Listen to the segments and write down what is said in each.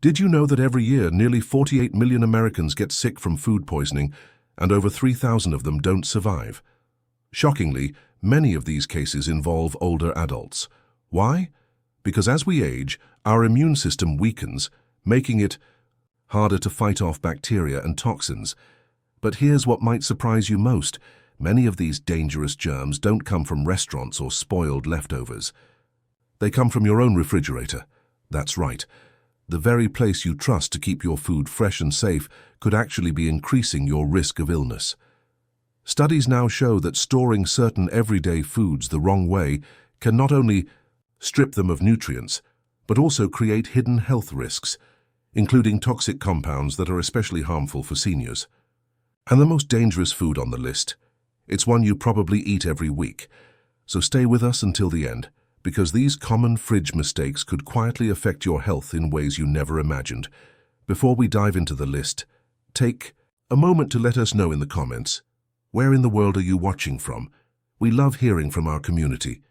Did you know that every year nearly 48 million Americans get sick from food poisoning and over 3,000 of them don't survive? Shockingly, many of these cases involve older adults. Why? Because as we age, our immune system weakens, making it harder to fight off bacteria and toxins. But here's what might surprise you most. Many of these dangerous germs don't come from restaurants or spoiled leftovers. They come from your own refrigerator. That's right. The very place you trust to keep your food fresh and safe could actually be increasing your risk of illness. Studies now show that storing certain everyday foods the wrong way can not only strip them of nutrients, but also create hidden health risks, including toxic compounds that are especially harmful for seniors. And the most dangerous food on the list, it's one you probably eat every week. So stay with us until the end, because these common fridge mistakes could quietly affect your health in ways you never imagined. Before we dive into the list, take a moment to let us know in the comments, where in the world are you watching from? We love hearing from our community.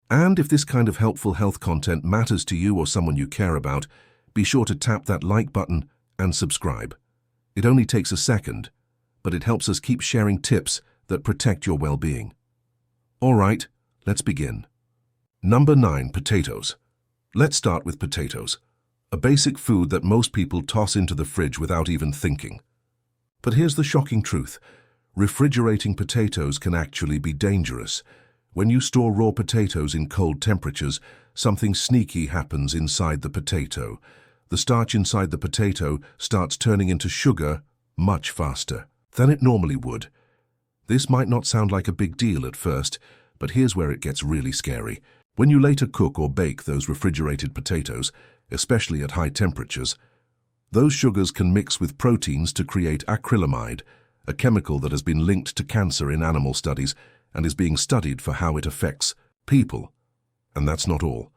And if this kind of helpful health content matters to you or someone you care about, be sure to tap that like button and subscribe. It only takes a second, but it helps us keep sharing tips that protect your well-being. All right, let's begin. Number 9, potatoes. Let's start with potatoes, a basic food that most people toss into the fridge without even thinking. But here's the shocking truth. Refrigerating potatoes can actually be dangerous. When you store raw potatoes in cold temperatures, something sneaky happens inside the potato. The starch inside the potato starts turning into sugar much faster than it normally would. This might not sound like a big deal at first, but here's where it gets really scary. When you later cook or bake those refrigerated potatoes, especially at high temperatures, those sugars can mix with proteins to create acrylamide, a chemical that has been linked to cancer in animal studies and is being studied for how it affects people. And that's not all.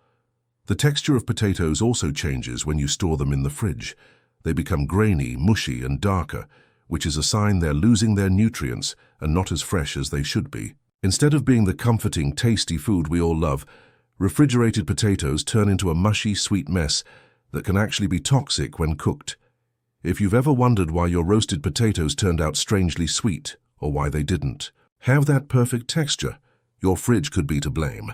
The texture of potatoes also changes when you store them in the fridge. They become grainy, mushy, and darker, which is a sign they're losing their nutrients and not as fresh as they should be. Instead of being the comforting, tasty food we all love, refrigerated potatoes turn into a mushy, sweet mess that can actually be toxic when cooked. If you've ever wondered why your roasted potatoes turned out strangely sweet, or why they didn't have that perfect texture, your fridge could be to blame.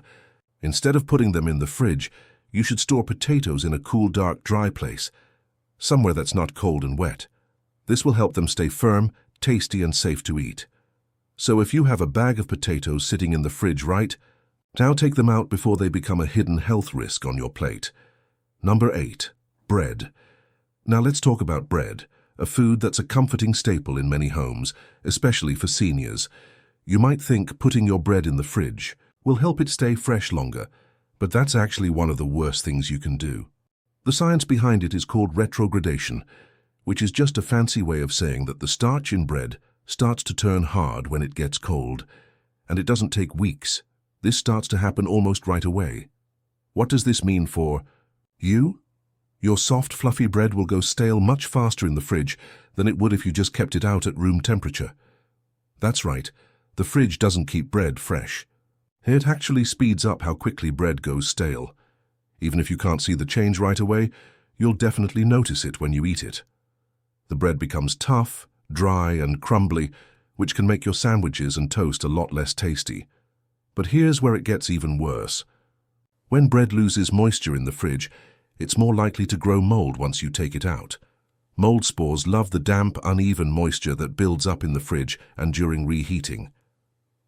Instead of putting them in the fridge, you should store potatoes in a cool, dark, dry place, somewhere that's not cold and wet. This will help them stay firm, tasty, and safe to eat. So if you have a bag of potatoes sitting in the fridge, right? Now take them out before they become a hidden health risk on your plate. Number 8, bread. Now let's talk about bread, a food that's a comforting staple in many homes, especially for seniors. You might think putting your bread in the fridge will help it stay fresh longer, but that's actually one of the worst things you can do. The science behind it is called retrogradation, which is just a fancy way of saying that the starch in bread starts to turn hard when it gets cold, and it doesn't take weeks. This starts to happen almost right away. What does this mean for you? Your soft, fluffy bread will go stale much faster in the fridge than it would if you just kept it out at room temperature. That's right, the fridge doesn't keep bread fresh. It actually speeds up how quickly bread goes stale. Even if you can't see the change right away, you'll definitely notice it when you eat it. The bread becomes tough, dry, and crumbly, which can make your sandwiches and toast a lot less tasty. But here's where it gets even worse. When bread loses moisture in the fridge, it's more likely to grow mold once you take it out. Mold spores love the damp, uneven moisture that builds up in the fridge and during reheating.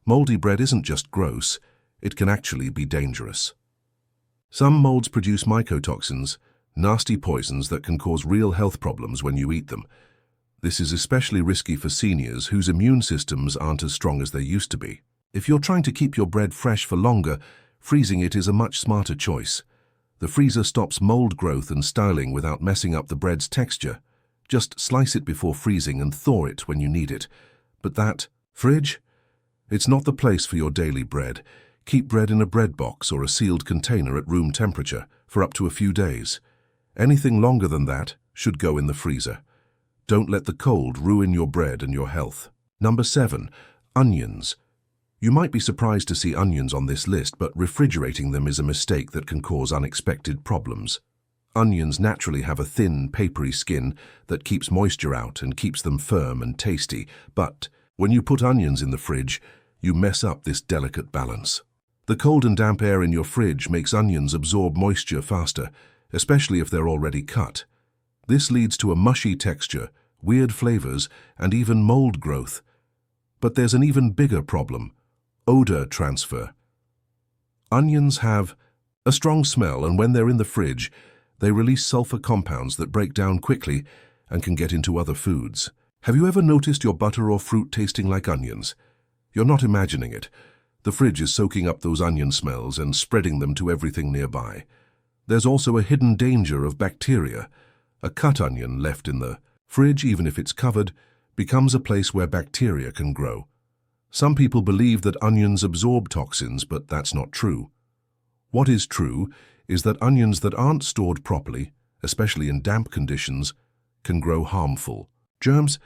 Moldy bread isn't just gross, it can actually be dangerous. Some molds produce mycotoxins, nasty poisons that can cause real health problems when you eat them. This is especially risky for seniors whose immune systems aren't as strong as they used to be. If you're trying to keep your bread fresh for longer, freezing it is a much smarter choice. The freezer stops mold growth and styling without messing up the bread's texture. Just slice it before freezing and thaw it when you need it. But that fridge? It's not the place for your daily bread. Keep bread in a bread box or a sealed container at room temperature for up to a few days. Anything longer than that should go in the freezer. Don't let the cold ruin your bread and your health. Number 7, onions. You might be surprised to see onions on this list, but refrigerating them is a mistake that can cause unexpected problems. Onions naturally have a thin, papery skin that keeps moisture out and keeps them firm and tasty, but when you put onions in the fridge, you mess up this delicate balance. The cold and damp air in your fridge makes onions absorb moisture faster, especially if they're already cut. This leads to a mushy texture, weird flavors, and even mold growth. But there's an even bigger problem: odor transfer. Onions have a strong smell, and when they're in the fridge, they release sulfur compounds that break down quickly and can get into other foods. Have you ever noticed your butter or fruit tasting like onions? You're not imagining it. The fridge is soaking up those onion smells and spreading them to everything nearby. There's also a hidden danger of bacteria. A cut onion left in the fridge, even if it's covered, becomes a place where bacteria can grow. Some people believe that onions absorb toxins, but that's not true. What is true is that onions that aren't stored properly, especially in damp conditions, can grow harmful germs.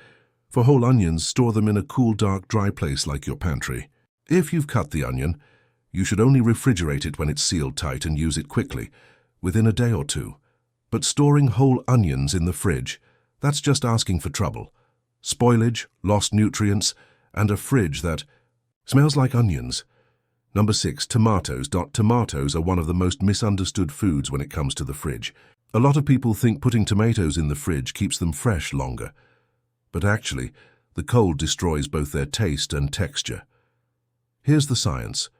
For whole onions, store them in a cool, dark, dry place like your pantry. If you've cut the onion, you should only refrigerate it when it's sealed tight and use it quickly, within a day or two. But storing whole onions in the fridge, that's just asking for trouble. Spoilage, lost nutrients, and a fridge that smells like onions. Number 6, tomatoes. Tomatoes are one of the most misunderstood foods when it comes to the fridge. A lot of people think putting tomatoes in the fridge keeps them fresh longer. But actually, the cold destroys both their taste and texture. Here's the science.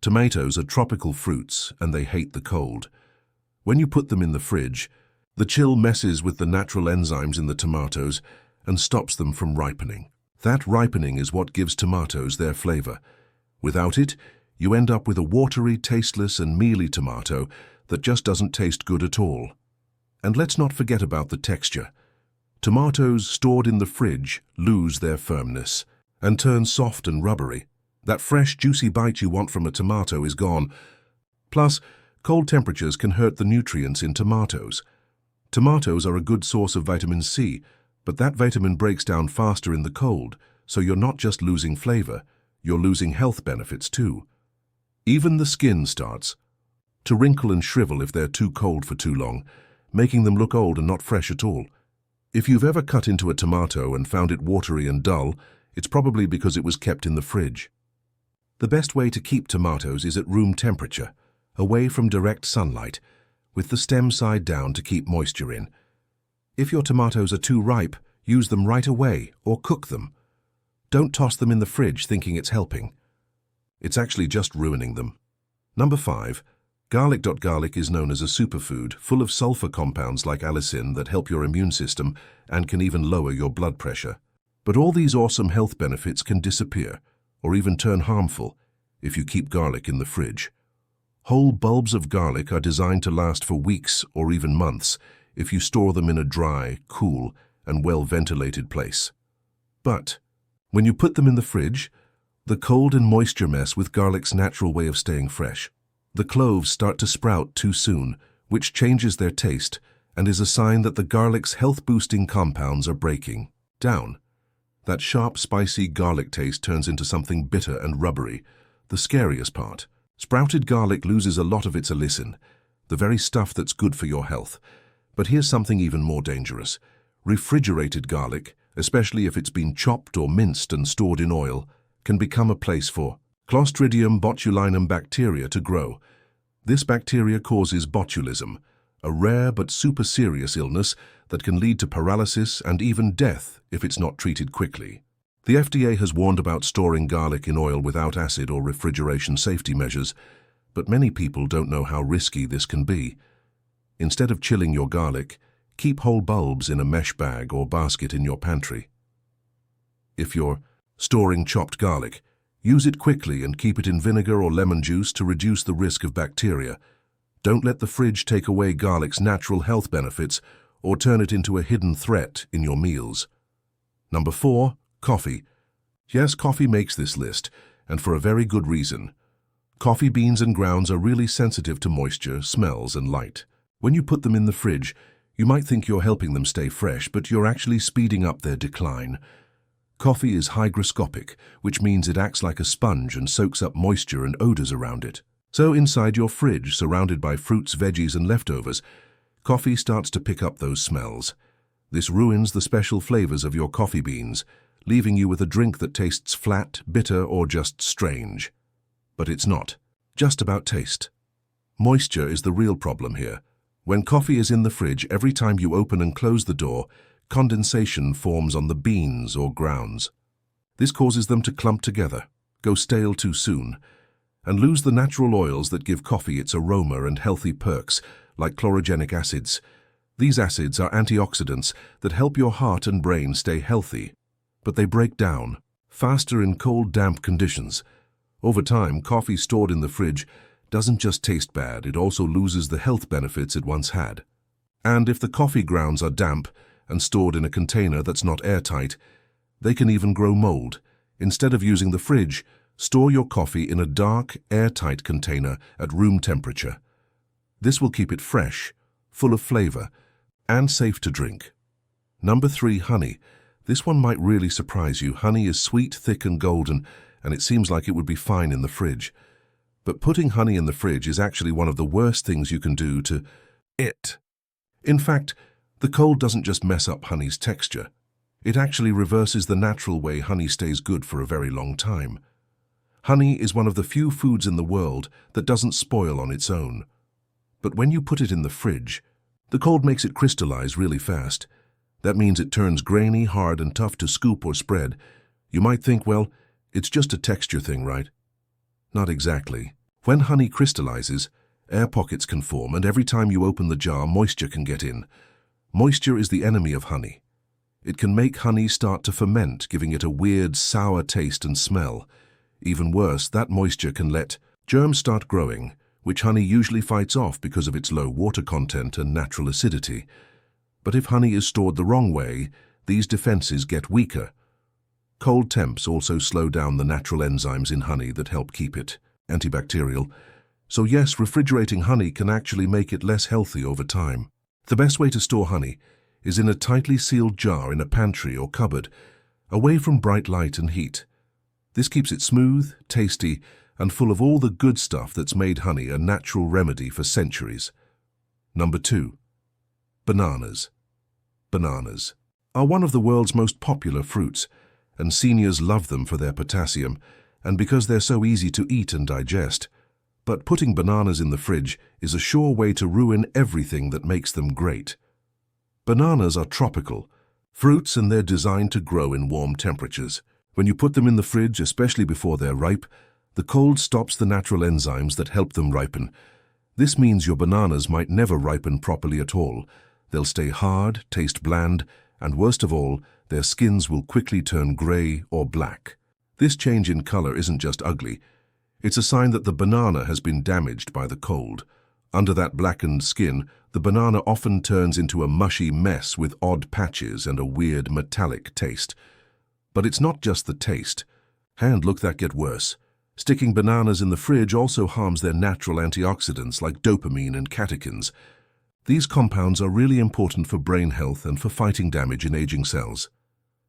Tomatoes are tropical fruits, and they hate the cold. When you put them in the fridge, the chill messes with the natural enzymes in the tomatoes and stops them from ripening. That ripening is what gives tomatoes their flavor. Without it, you end up with a watery, tasteless, and mealy tomato that just doesn't taste good at all. And let's not forget about the texture. Tomatoes stored in the fridge lose their firmness and turn soft and rubbery. That fresh, juicy bite you want from a tomato is gone. Plus, cold temperatures can hurt the nutrients in tomatoes. Tomatoes are a good source of vitamin C, but that vitamin breaks down faster in the cold, so you're not just losing flavor, you're losing health benefits too. Even the skin starts to wrinkle and shrivel if they're too cold for too long, making them look old and not fresh at all. If you've ever cut into a tomato and found it watery and dull, it's probably because it was kept in the fridge. The best way to keep tomatoes is at room temperature, away from direct sunlight, with the stem side down to keep moisture in. If your tomatoes are too ripe, use them right away or cook them. Don't toss them in the fridge thinking it's helping. It's actually just ruining them. Number 5. Garlic. Garlic is known as a superfood, full of sulfur compounds like allicin that help your immune system and can even lower your blood pressure. But all these awesome health benefits can disappear, or even turn harmful, if you keep garlic in the fridge. Whole bulbs of garlic are designed to last for weeks or even months if you store them in a dry, cool, and well-ventilated place. But when you put them in the fridge, the cold and moisture mess with garlic's natural way of staying fresh. The cloves start to sprout too soon, which changes their taste and is a sign that the garlic's health-boosting compounds are breaking down. That sharp, spicy garlic taste turns into something bitter and rubbery. The scariest part: sprouted garlic loses a lot of its allicin, the very stuff that's good for your health. But here's something even more dangerous. Refrigerated garlic, especially if it's been chopped or minced and stored in oil, can become a place for Clostridium botulinum bacteria to grow. This bacteria causes botulism, a rare but super serious illness that can lead to paralysis and even death if it's not treated quickly. The FDA has warned about storing garlic in oil without acid or refrigeration safety measures, but many people don't know how risky this can be. Instead of chilling your garlic, keep whole bulbs in a mesh bag or basket in your pantry. If you're storing chopped garlic, use it quickly and keep it in vinegar or lemon juice to reduce the risk of bacteria. Don't let the fridge take away garlic's natural health benefits or turn it into a hidden threat in your meals. Number 4. Coffee. Yes, coffee makes this list, and for a very good reason. Coffee beans and grounds are really sensitive to moisture, smells, and light. When you put them in the fridge, you might think you're helping them stay fresh, but you're actually speeding up their decline. Coffee is hygroscopic, which means it acts like a sponge and soaks up moisture and odors around it. So inside your fridge, surrounded by fruits, veggies, and leftovers, Coffee starts to pick up those smells. This ruins the special flavors of your coffee beans, leaving you with a drink that tastes flat, bitter, or just strange. But it's not just about taste. Moisture is the real problem here. When coffee is in the fridge, every time you open and close the door, condensation forms on the beans or grounds. This causes them to clump together, go stale too soon, and lose the natural oils that give coffee its aroma and healthy perks, like chlorogenic acids. These acids are antioxidants that help your heart and brain stay healthy, but they break down faster in cold, damp conditions. Over time, coffee stored in the fridge doesn't just taste bad, it also loses the health benefits it once had. And if the coffee grounds are damp and stored in a container that's not airtight, they can even grow mold. Instead of using the fridge, store your coffee in a dark, airtight container at room temperature. This will keep it fresh, full of flavor, and safe to drink. Number 3, honey. This one might really surprise you. Honey is sweet, thick, and golden, and it seems like it would be fine in the fridge. But putting honey in the fridge is actually one of the worst things you can do to it. In fact, the cold doesn't just mess up honey's texture. It actually reverses the natural way honey stays good for a very long time. Honey is one of the few foods in the world that doesn't spoil on its own. But when you put it in the fridge, the cold makes it crystallize really fast. That means it turns grainy, hard, and tough to scoop or spread. You might think, well, it's just a texture thing, right? Not exactly. When honey crystallizes, air pockets can form, and every time you open the jar, moisture can get in. Moisture is the enemy of honey. It can make honey start to ferment, giving it a weird, sour taste and smell. Even worse, that moisture can let germs start growing, which honey usually fights off because of its low water content and natural acidity. But if honey is stored the wrong way, these defenses get weaker. Cold temps also slow down the natural enzymes in honey that help keep it antibacterial. So yes, refrigerating honey can actually make it less healthy over time. The best way to store honey is in a tightly sealed jar in a pantry or cupboard, away from bright light and heat. This keeps it smooth, tasty, and full of all the good stuff that's made honey a natural remedy for centuries. Number 2. Bananas. Bananas are one of the world's most popular fruits, and seniors love them for their potassium and because they're so easy to eat and digest. But putting bananas in the fridge is a sure way to ruin everything that makes them great. Bananas are tropical fruits, and they're designed to grow in warm temperatures. When you put them in the fridge, especially before they're ripe, the cold stops the natural enzymes that help them ripen. This means your bananas might never ripen properly at all. They'll stay hard, taste bland, and worst of all, their skins will quickly turn gray or black. This change in color isn't just ugly. It's a sign that the banana has been damaged by the cold. Under that blackened skin, the banana often turns into a mushy mess with odd patches and a weird metallic taste. But it's not just the taste. And look, that get worse. Sticking bananas in the fridge also harms their natural antioxidants like dopamine and catechins. These compounds are really important for brain health and for fighting damage in aging cells.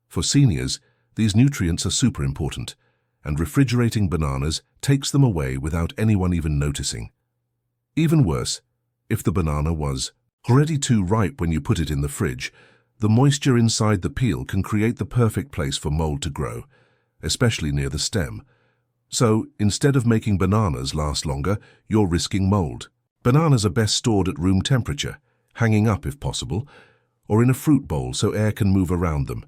For seniors, these nutrients are super important, and refrigerating bananas takes them away without anyone even noticing. Even worse, if the banana was already too ripe when you put it in the fridge, the moisture inside the peel can create the perfect place for mold to grow, especially near the stem. So, instead of making bananas last longer, you're risking mold. Bananas are best stored at room temperature, hanging up if possible, or in a fruit bowl so air can move around them.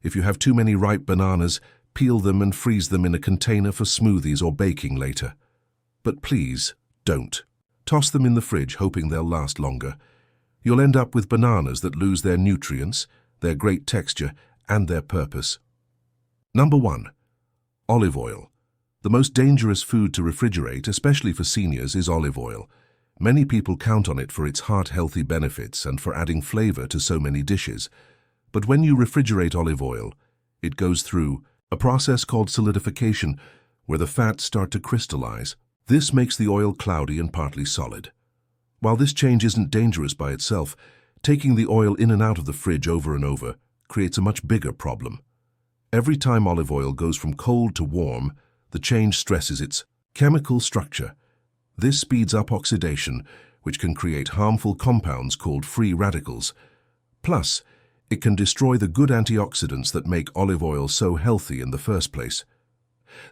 If you have too many ripe bananas, peel them and freeze them in a container for smoothies or baking later. But please, don't. Toss them in the fridge hoping they'll last longer. You'll end up with bananas that lose their nutrients, their great texture, and their purpose. Number 1. Olive oil. The most dangerous food to refrigerate, especially for seniors, is olive oil. Many people count on it for its heart-healthy benefits and for adding flavor to so many dishes. But when you refrigerate olive oil, it goes through a process called solidification, where the fats start to crystallize. This makes the oil cloudy and partly solid. While this change isn't dangerous by itself, taking the oil in and out of the fridge over and over creates a much bigger problem. Every time olive oil goes from cold to warm, the change stresses its chemical structure. This speeds up oxidation, which can create harmful compounds called free radicals. Plus, it can destroy the good antioxidants that make olive oil so healthy in the first place.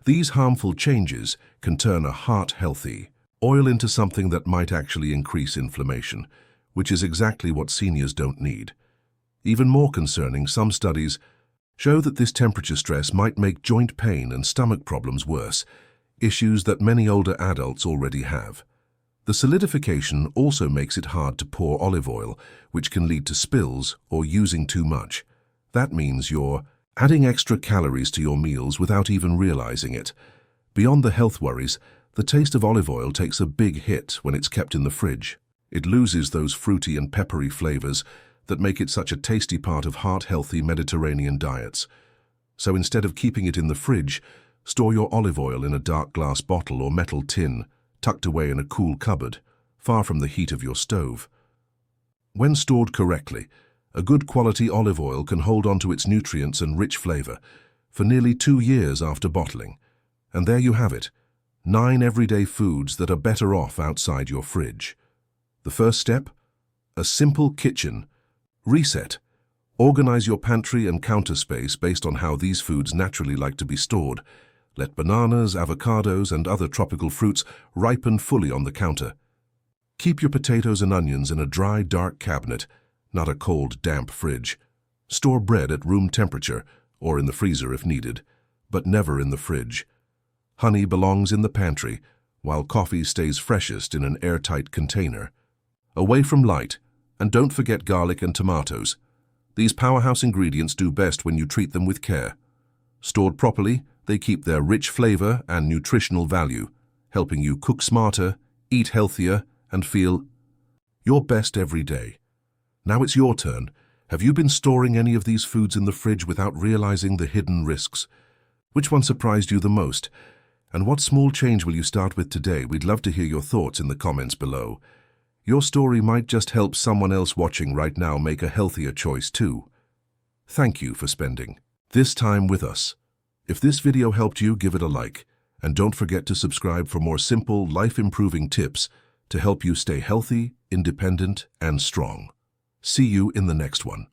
These harmful changes can turn a heart-healthy oil into something that might actually increase inflammation, which is exactly what seniors don't need. Even more concerning, some studies show that this temperature stress might make joint pain and stomach problems worse, issues that many older adults already have. The solidification also makes it hard to pour olive oil, which can lead to spills or using too much. That means you're adding extra calories to your meals without even realizing it. Beyond the health worries, the taste of olive oil takes a big hit when it's kept in the fridge. It loses those fruity and peppery flavors that make it such a tasty part of heart-healthy Mediterranean diets. So instead of keeping it in the fridge, store your olive oil in a dark glass bottle or metal tin, tucked away in a cool cupboard, far from the heat of your stove. When stored correctly, a good quality olive oil can hold on to its nutrients and rich flavor for nearly 2 years after bottling. And there you have it, 9 everyday foods that are better off outside your fridge. The first step? A simple kitchen reset. Organize your pantry and counter space based on how these foods naturally like to be stored. Let bananas, avocados, and other tropical fruits ripen fully on the counter. Keep your potatoes and onions in a dry, dark cabinet, not a cold, damp fridge. Store bread at room temperature, or in the freezer if needed, but never in the fridge. Honey belongs in the pantry, while coffee stays freshest in an airtight container. Away from light, and don't forget garlic and tomatoes. These powerhouse ingredients do best when you treat them with care. Stored properly, they keep their rich flavor and nutritional value, helping you cook smarter, eat healthier, and feel your best every day. Now it's your turn. Have you been storing any of these foods in the fridge without realizing the hidden risks? Which one surprised you the most? And what small change will you start with today? We'd love to hear your thoughts in the comments below. Your story might just help someone else watching right now make a healthier choice too. Thank you for spending this time with us. If this video helped you, give it a like, and don't forget to subscribe for more simple, life-improving tips to help you stay healthy, independent, and strong. See you in the next one.